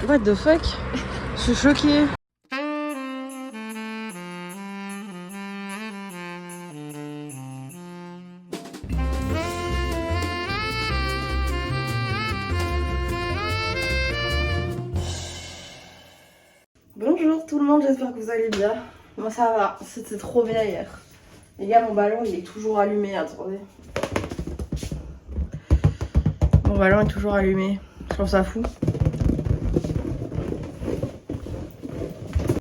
What the fuck? Je suis choquée. Bonjour tout le monde, j'espère que vous allez bien. Moi ça va, c'était trop bien hier. Les gars, mon ballon il est toujours allumé, attendez. Mon ballon est toujours allumé, je trouve ça fou.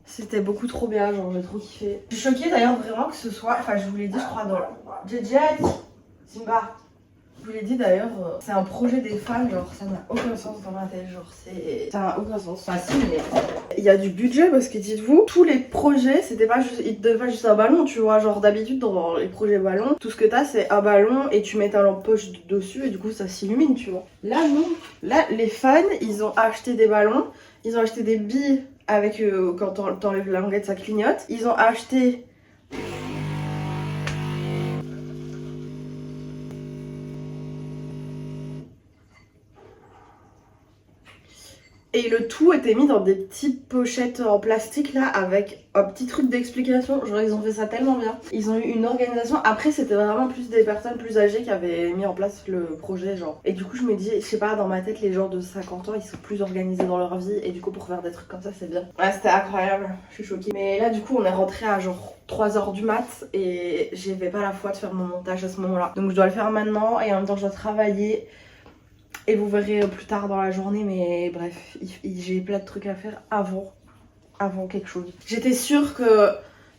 C'était beaucoup trop bien, genre j'ai trop kiffé. Je suis choquée d'ailleurs vraiment que ce soit, enfin je vous l'ai dit je crois dans JJ, Simba. Je vous l'ai dit d'ailleurs, c'est un projet des fans, genre ça n'a aucun sens dans ma tête, genre ça n'a aucun sens. Enfin si mais il y a du budget parce que dites-vous, tous les projets c'était pas juste, ils te donnent pas juste un ballon, tu vois, genre d'habitude dans les projets ballons, tout ce que t'as c'est un ballon et tu mets ta lampe poche dessus et du coup ça s'illumine, tu vois. Là non, là les fans ils ont acheté des ballons, ils ont acheté des billes avec quand t'enlèves la languette ça clignote, ils ont acheté et le tout était mis dans des petites pochettes en plastique là avec un petit truc d'explication. Genre ils ont fait ça tellement bien. Ils ont eu une organisation. Après c'était vraiment plus des personnes plus âgées qui avaient mis en place le projet genre. Et du coup je me dis, je sais pas, dans ma tête les gens de 50 ans ils sont plus organisés dans leur vie. Et du coup pour faire des trucs comme ça c'est bien. Ouais c'était incroyable, je suis choquée. Mais là du coup on est rentré à genre 3h du mat. Et j'avais pas la foi de faire mon montage à ce moment là. Donc je dois le faire maintenant et en même temps je dois travailler. Et vous verrez plus tard dans la journée, mais bref, j'ai plein de trucs à faire avant quelque chose. J'étais sûre que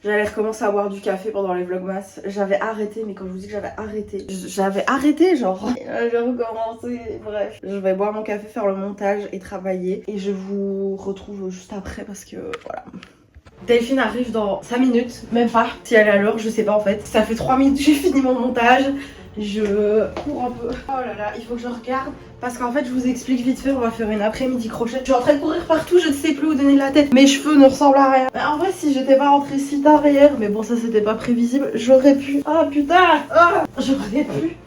j'allais recommencer à boire du café pendant les vlogmas. J'avais arrêté, mais quand je vous dis que j'avais arrêté genre. Et là, j'ai recommencé, bref. Je vais boire mon café, faire le montage et travailler. Et je vous retrouve juste après parce que voilà. Delphine arrive dans 5 minutes, même pas. Si elle est à l'heure, je sais pas en fait. Ça fait 3 minutes que j'ai fini mon montage. Je cours un peu. Oh là là, il faut que je regarde. Parce qu'en fait, je vous explique vite fait, on va faire une après-midi crochet. Je suis en train de courir partout, je ne sais plus où donner la tête. Mes cheveux ne ressemblent à rien. Mais en vrai, si j'étais pas rentrée si tard hier, mais bon, ça c'était pas prévisible, j'aurais pu. Ah putain, j'aurais pu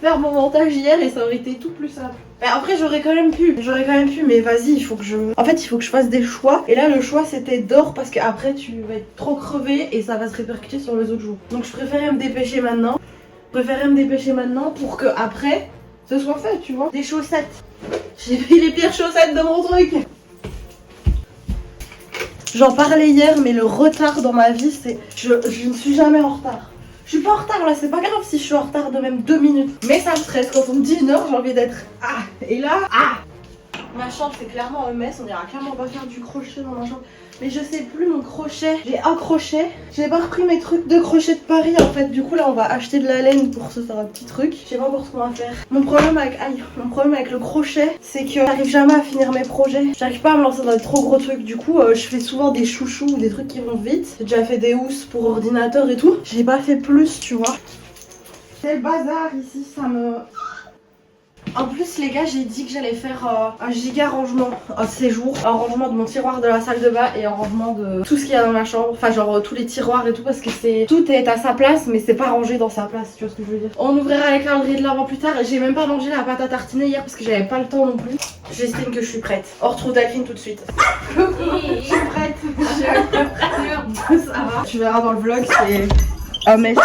faire mon montage hier et ça aurait été tout plus simple. Mais après, j'aurais quand même pu, mais vas-y, il faut que je. En fait, il faut que je fasse des choix. Et là, le choix c'était d'or parce qu'après, tu vas être trop crevé et ça va se répercuter sur les autres jours. Donc, je préférais me dépêcher maintenant. Pour que après ce soit fait, tu vois. Des chaussettes. J'ai pris les pires chaussettes de mon truc. J'en parlais hier, mais le retard dans ma vie, c'est. Je ne suis jamais en retard. Je suis pas en retard là, c'est pas grave si je suis en retard de même 2 minutes. Mais ça me stresse. Quand on me dit 1h, j'ai envie d'être. Ah! Et là, ah! Ma chambre, c'est clairement un mess. On ira clairement pas faire du crochet dans ma chambre. Mais je sais plus mon crochet. J'ai un crochet. J'ai pas repris mes trucs de crochet de Paris en fait. Du coup là on va acheter de la laine pour se faire un petit truc. Je sais pas encore ce qu'on va faire. Mon problème avec le crochet, c'est que j'arrive jamais à finir mes projets. J'arrive pas à me lancer dans des trop gros trucs. Du coup je fais souvent des chouchous ou des trucs qui vont vite. J'ai déjà fait des housses pour ordinateur et tout. J'ai pas fait plus, tu vois. C'est le bazar ici, ça me... En plus les gars, j'ai dit que j'allais faire un giga rangement un séjour, un rangement de mon tiroir de la salle de bain et un rangement de tout ce qu'il y a dans ma chambre, enfin genre tous les tiroirs et tout parce que tout est à sa place mais c'est pas rangé dans sa place, tu vois ce que je veux dire. On ouvrira les calendriers de l'avant plus tard. J'ai même pas mangé la pâte à tartiner hier parce que j'avais pas le temps non plus. J'estime que je suis prête. On retrouve Delphine tout de suite. Je suis prête. Ça va. Tu verras dans le vlog, c'est un mec.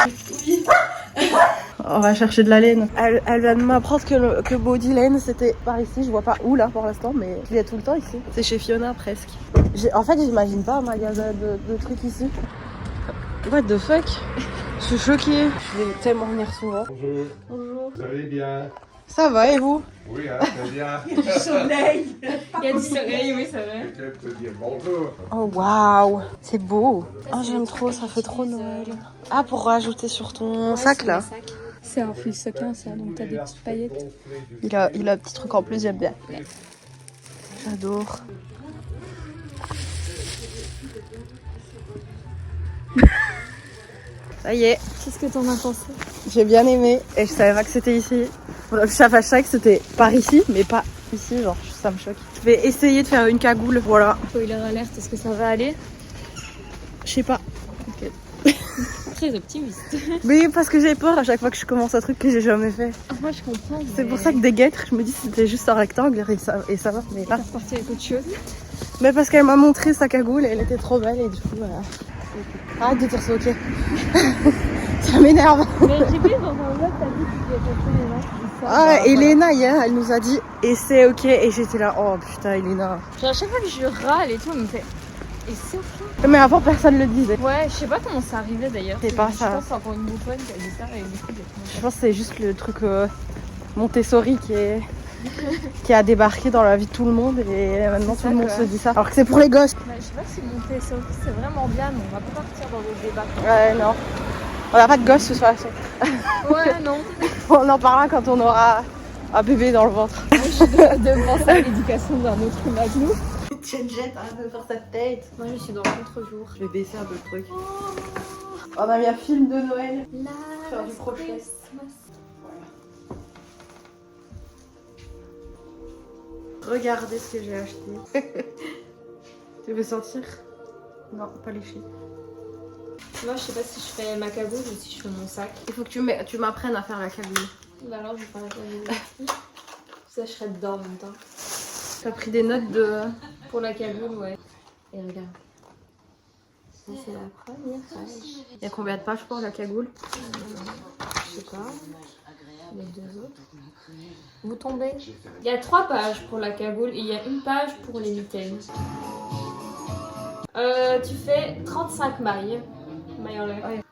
On va chercher de la laine. Elle vient de m'apprendre que Body Laine c'était par ici. Je vois pas où là pour l'instant, mais il y a tout le temps ici. C'est chez Fiona presque. En fait, j'imagine pas un magasin de trucs ici. What the fuck? Je suis choquée. Je vais tellement venir souvent. Bonjour. Bonjour. Vous allez bien? Ça va et vous? Oui, hein, très bien. Du soleil. Il y a du soleil, oui, ça va. Quelqu'un peut dire bonjour. Oh waouh, c'est beau. Oh j'aime trop, ça fait trop Noël. Ah pour rajouter sur ton sac là. C'est un fil sequin ça, donc t'as des petites paillettes. Il a un petit truc en plus, j'aime bien. Ouais. J'adore. Ça y est. Qu'est-ce que t'en as pensé? J'ai bien aimé et je savais pas que c'était ici. Je savais que c'était par ici, mais pas ici, genre ça me choque. Je vais essayer de faire une cagoule, voilà. Spoiler alerte, est-ce que ça va aller? Je sais pas. Ok. très optimiste. Mais parce que j'ai peur à chaque fois que je commence un truc que j'ai jamais fait. Moi je comprends. C'est pour ça que des guêtres, je me dis c'était juste un rectangle et ça va. Mais T'es là. reparti avec autre chose. Mais parce qu'elle m'a montré sa cagoule et elle était trop belle et du coup voilà. Arrête de dire ça, ok. Ça m'énerve. Mais j'ai vu dans un vlog, t'as dit que tu devais faire les gens qui disent ça. Ah, Bah, Elena hier, elle nous a dit et c'est ok et j'étais là, oh putain Elena. Genre à chaque fois que je râle et tout, elle me fait. Et c'est ok. Mais avant personne le disait. Ouais, je sais pas comment ça arrivait d'ailleurs. C'est pas Je ça. pense que c'est encore une bouffonne qui a dit ça et du coup, Je pense que c'est juste le truc Montessori qui a débarqué dans la vie de tout le monde et maintenant C'est tout le ça, monde quoi. se dit ça. Alors que c'est pour les gosses. Bah, je sais pas si Montessori c'est vraiment bien, mais on va pas partir dans le débat. Ouais, non. On n'a pas de gosses ce soir. Ouais, non. On en parlera quand on aura un bébé dans le ventre. Moi, je suis de penser à l'éducation d'un autre humain que nous. Jet, arrête de faire cette tête. Moi, je suis dans le contre-jour. Je vais baisser un peu le truc. On a mis un film de Noël. Faire du crochet. Regardez ce que j'ai acheté. Tu veux sentir? Non, pas lécher. Moi, je sais pas si je fais ma cagoule ou si je fais mon sac. Il faut que tu m'apprennes à faire la cagoule. Bah alors, je vais faire la cagoule. Ça, je serai dedans en même temps. T'as pris des notes de... Pour la cagoule, ouais. Et regarde. Ça, c'est la première page. Il y a combien de pages pour la cagoule? Je sais pas. Les deux autres. Vous tombez. Il y a 3 pages pour la cagoule et il y a une page pour les mitaines. Tu fais 35 mailles. Mailles en l'air.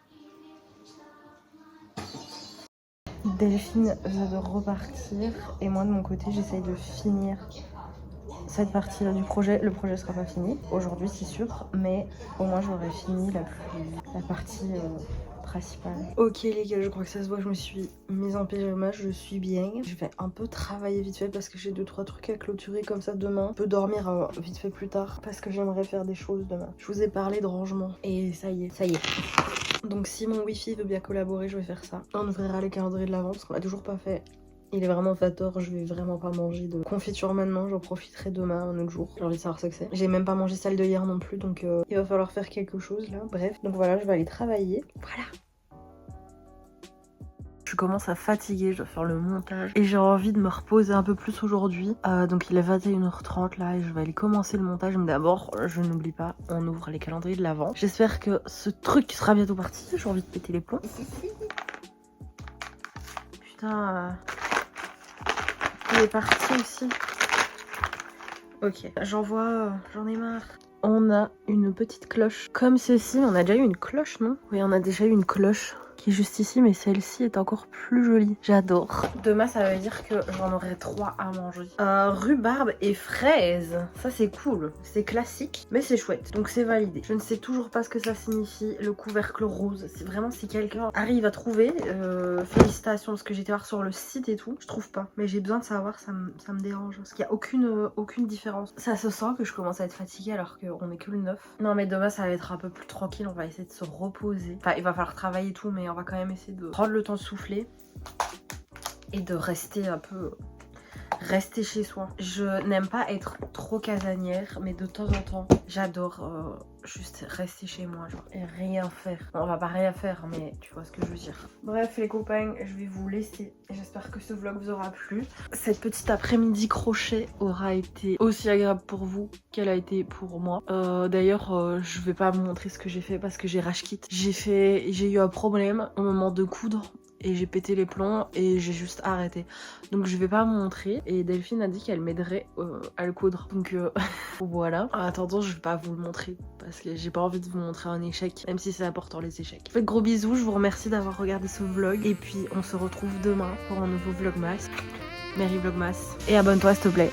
Delphine vient de repartir et moi de mon côté j'essaye de finir cette partie-là du projet. Le projet sera pas fini aujourd'hui c'est sûr, mais au moins j'aurai fini la partie principale. Ok les gars, je crois que ça se voit, je me suis mise en pyjama, je suis bien. Je vais un peu travailler vite fait parce que j'ai 2-3 trucs à clôturer comme ça demain. Je peux dormir vite fait plus tard parce que j'aimerais faire des choses demain. Je vous ai parlé de rangement et ça y est. Donc si mon wifi veut bien collaborer, je vais faire ça. On ouvrira les calendriers de l'avant parce qu'on l'a toujours pas fait. Il est vraiment 20h, je vais vraiment pas manger de confiture maintenant, j'en profiterai demain, un autre jour. J'ai envie de savoir ce que c'est. J'ai même pas mangé celle de hier non plus, donc il va falloir faire quelque chose là, bref. Donc voilà, je vais aller travailler. Voilà. Je commence à fatiguer, je dois faire le montage et j'ai envie de me reposer un peu plus aujourd'hui. Donc il est 21h30 là et je vais aller commencer le montage. Mais d'abord, je n'oublie pas, on ouvre les calendriers de l'avant. J'espère que ce truc sera bientôt parti. J'ai envie de péter les plombs. Putain, il est parti aussi. Ok, j'en ai marre. On a une petite cloche comme ceci. On a déjà eu une cloche, non? Oui, on a déjà eu une cloche qui est juste ici, mais celle-ci est encore plus jolie. J'adore. Demain, ça veut dire que j'en aurai 3 à manger. Rhubarbe et fraises. Ça, c'est cool. C'est classique, mais c'est chouette. Donc, c'est validé. Je ne sais toujours pas ce que ça signifie, le couvercle rose. C'est vraiment si quelqu'un arrive à trouver, félicitations, parce que j'étais voir sur le site et tout. Je trouve pas. Mais j'ai besoin de savoir, ça me dérange. Parce qu'il n'y a aucune différence. Ça se sent que je commence à être fatiguée alors qu'on est que le 9. Non, mais demain, ça va être un peu plus tranquille. On va essayer de se reposer. Enfin, il va falloir travailler et tout, mais on va quand même essayer de prendre le temps de souffler et de rester un peu... Rester chez soi. Je n'aime pas être trop casanière, mais de temps en temps, j'adore juste rester chez moi genre, et rien faire. Bon, on va pas rien faire, mais tu vois ce que je veux dire. Bref les copains, je vais vous laisser. J'espère que ce vlog vous aura plu. Cette petite après-midi crochet aura été aussi agréable pour vous qu'elle a été pour moi. D'ailleurs, je vais pas vous montrer ce que j'ai fait parce que j'ai rage quit. J'ai eu un problème au moment de coudre. Et j'ai pété les plombs et j'ai juste arrêté. Donc je vais pas vous montrer. Et Delphine a dit qu'elle m'aiderait à le coudre. Donc voilà. En attendant, je vais pas vous le montrer. Parce que j'ai pas envie de vous montrer un échec. Même si c'est important les échecs. Faites gros bisous. Je vous remercie d'avoir regardé ce vlog. Et puis on se retrouve demain pour un nouveau vlogmas. Merry Vlogmas. Et abonne-toi s'il te plaît.